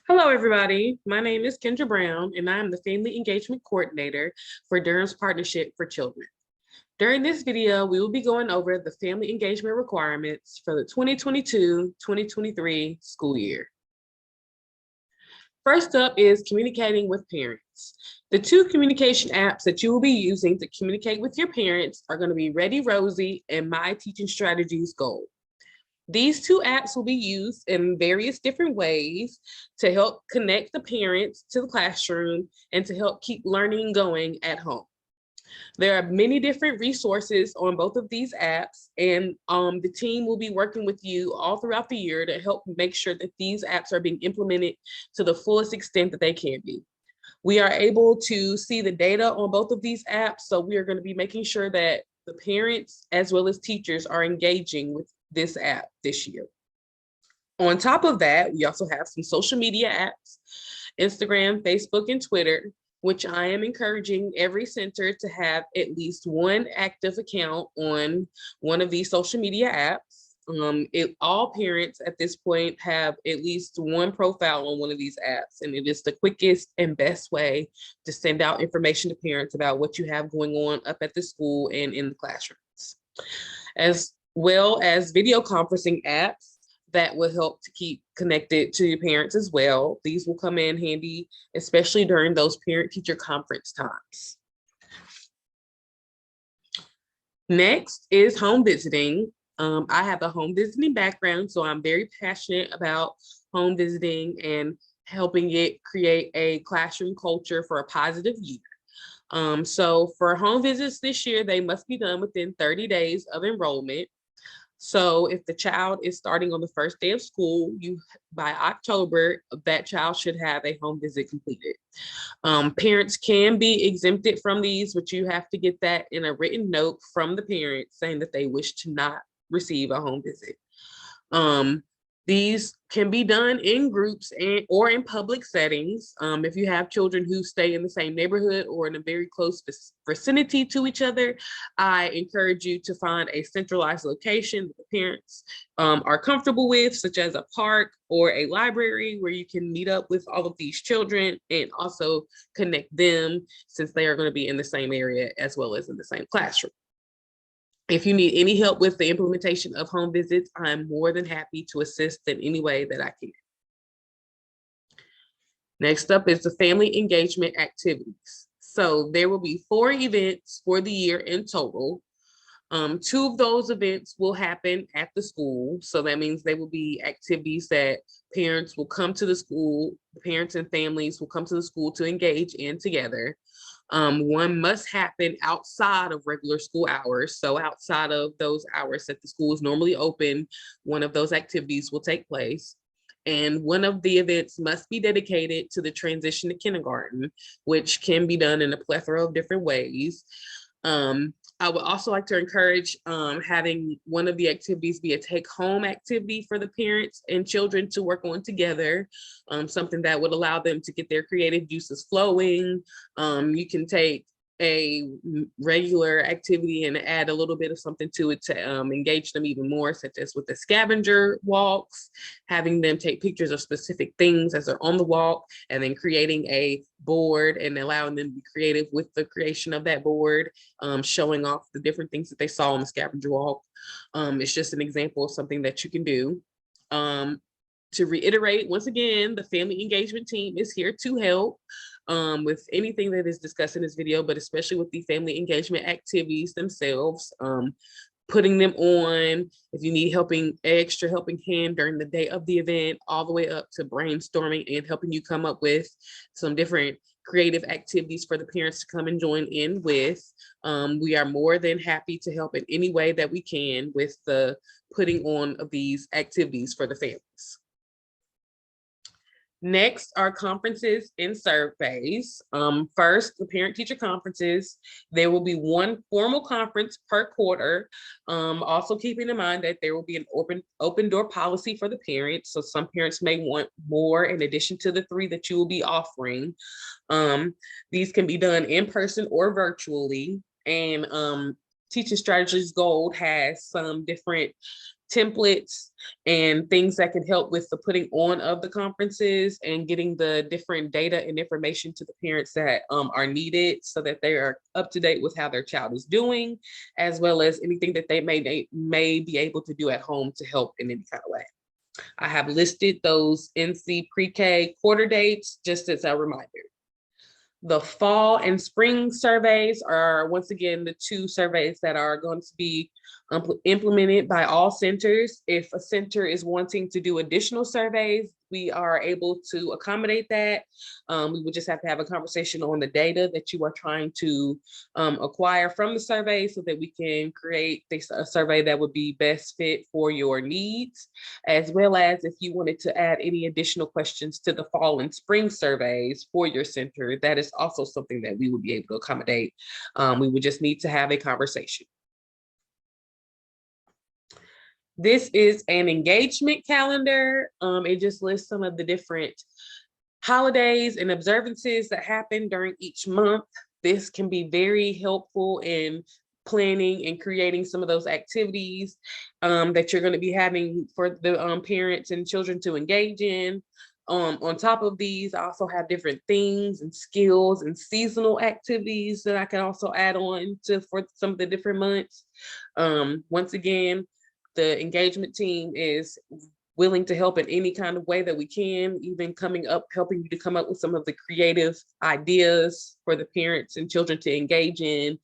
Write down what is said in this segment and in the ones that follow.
Hello, everybody. My name is Kendra Brown, and I am the Family Engagement Coordinator for Durham's Partnership for Children. During this video, we will be going over the family engagement requirements for the 2022-2023 school year. First up is communicating with parents. The two communication apps that you will be using to communicate with your parents are going to be ReadyRosie and My Teaching Strategies Goal. These two apps will be used in various different ways to help connect the parents to the classroom and to help keep learning going at home. There are many different resources on both of these apps, and the team will be working with you all throughout the year to help make sure that these apps are being implemented to the fullest extent that they can be. We are able to see the data on both of these apps, so we are going to be making sure that the parents as well as teachers are engaging with this app this year. On top of that, we also have some social media apps, Instagram, Facebook, and Twitter, which I am encouraging every center to have at least one active account on one of these social media apps. All parents at this point have at least one profile on one of these apps, and it is the quickest and best way to send out information to parents about what you have going on up at the school and in the classrooms, as well as video conferencing apps that will help to keep connected to your parents as well. These will come in handy, especially during those parent-teacher conference times. Next is home visiting. I have a home visiting background, so I'm very passionate about home visiting and helping it create a classroom culture for a positive year. So for home visits this year, they must be done within 30 days of enrollment. So if the child is starting on the first day of school, by October, that child should have a home visit completed. Parents can be exempted from these, but you have to get that in a written note from the parents saying that they wish to not receive a home visit. These can be done in groups or in public settings. If you have children who stay in the same neighborhood or in a very close vicinity to each other, I encourage you to find a centralized location that the parents are comfortable with, such as a park or a library where you can meet up with all of these children and also connect them, since they are going to be in the same area as well as in the same classroom. If you need any help with the implementation of home visits, I'm more than happy to assist in any way that I can. Next up is the family engagement activities. So there will be 4 events for the year in total. 2 of those events will happen at the school. So that means they will be activities that parents will come to the school, parents and families will come to the school to engage in together. One must happen outside of regular school hours. So outside of those hours that the school is normally open, one of those activities will take place. And one of the events must be dedicated to the transition to kindergarten, which can be done in a plethora of different ways. I would also like to encourage having one of the activities be a take-home activity for the parents and children to work on together, something that would allow them to get their creative juices flowing. You can take a regular activity and add a little bit of something to it to engage them even more, such as with the scavenger walks, having them take pictures of specific things as they're on the walk, and then creating a board and allowing them to be creative with the creation of that board, showing off the different things that they saw on the scavenger walk. It's just an example of something that you can do. To reiterate, once again, the family engagement team is here to help with anything that is discussed in this video, but especially with the family engagement activities themselves, putting them on. If you need extra helping hand during the day of the event, all the way up to brainstorming and helping you come up with some different creative activities for the parents to come and join in with. We are more than happy to help in any way that we can with the putting on of these activities for the families. Next are conferences and surveys. First, the parent-teacher conferences. There will be 1 formal conference per quarter. Also keeping in mind that there will be an open door policy for the parents. So some parents may want more in addition to the 3 that you will be offering. These can be done in person or virtually. And Teaching Strategies Gold has some different templates and things that can help with the putting on of the conferences and getting the different data and information to the parents that are needed so that they are up to date with how their child is doing, as well as anything that they may be able to do at home to help in any kind of way. I have listed those NC pre-K quarter dates just as a reminder. The fall and spring surveys are, once again, the two surveys that are going to be implemented by all centers. If a center is wanting to do additional surveys, we are able to accommodate that. We would just have to have a conversation on the data that you are trying to acquire from the survey so that we can create a survey that would be best fit for your needs, as well as if you wanted to add any additional questions to the fall and spring surveys for your center, that is also something that we would be able to accommodate. We would just need to have a conversation. This is an engagement calendar. It just lists some of the different holidays and observances that happen during each month. This can be very helpful in planning and creating some of those activities that you're going to be having for the parents and children to engage in. On top of these, I also have different things and skills and seasonal activities that I can also add on to for some of the different months. Once again, the engagement team is willing to help in any kind of way that we can, even helping you to come up with some of the creative ideas for the parents and children to engage in,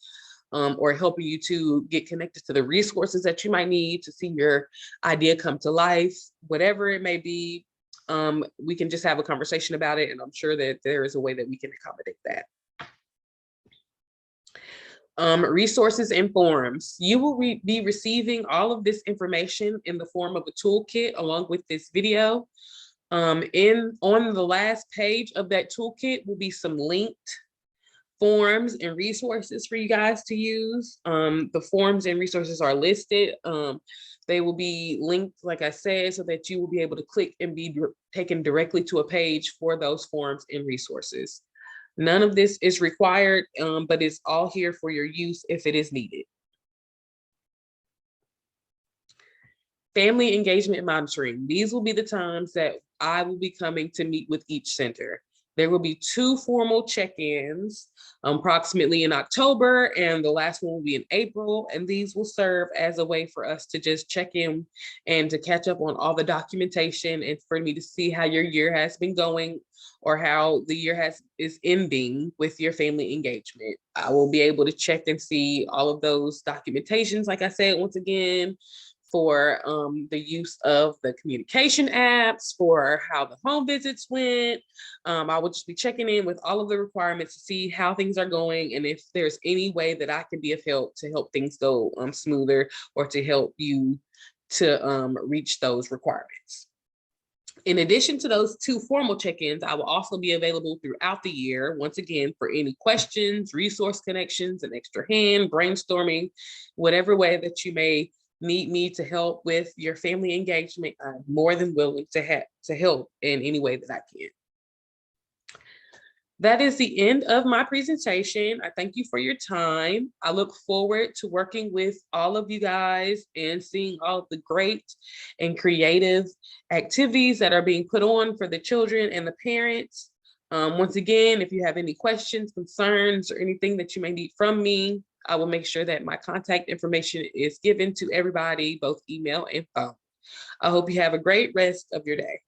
or helping you to get connected to the resources that you might need to see your idea come to life. Whatever it may be, we can just have a conversation about it, and I'm sure that there is a way that we can accommodate that. Resources and forums. You will be receiving all of this information in the form of a toolkit along with this video. On the last page of that toolkit will be some linked forms and resources for you guys to use. The forms and resources are listed. They will be linked, like I said, so that you will be able to click and be taken directly to a page for those forms and resources. None of this is required, but it's all here for your use if it is needed. Family engagement monitoring. These will be the times that I will be coming to meet with each center. There will be 2 formal check-ins approximately in October, and the last one will be in April. And these will serve as a way for us to just check in and to catch up on all the documentation and for me to see how your year has been going or how the year is ending with your family engagement. I will be able to check and see all of those documentations, like I said, once again, for the use of the communication apps, for how the home visits went. I will just be checking in with all of the requirements to see how things are going and if there's any way that I can be of help to help things go smoother or to help you to reach those requirements. In addition to those 2 formal check-ins, I will also be available throughout the year, once again, for any questions, resource connections, an extra hand, brainstorming, whatever way that you may need me to help with your family engagement. I'm more than willing to help in any way that I can. That is the end of my presentation. I thank you for your time. I look forward to working with all of you guys and seeing all of the great and creative activities that are being put on for the children and the parents. Once again, if you have any questions, concerns, or anything that you may need from me, I will make sure that my contact information is given to everybody, both email and phone. I hope you have a great rest of your day.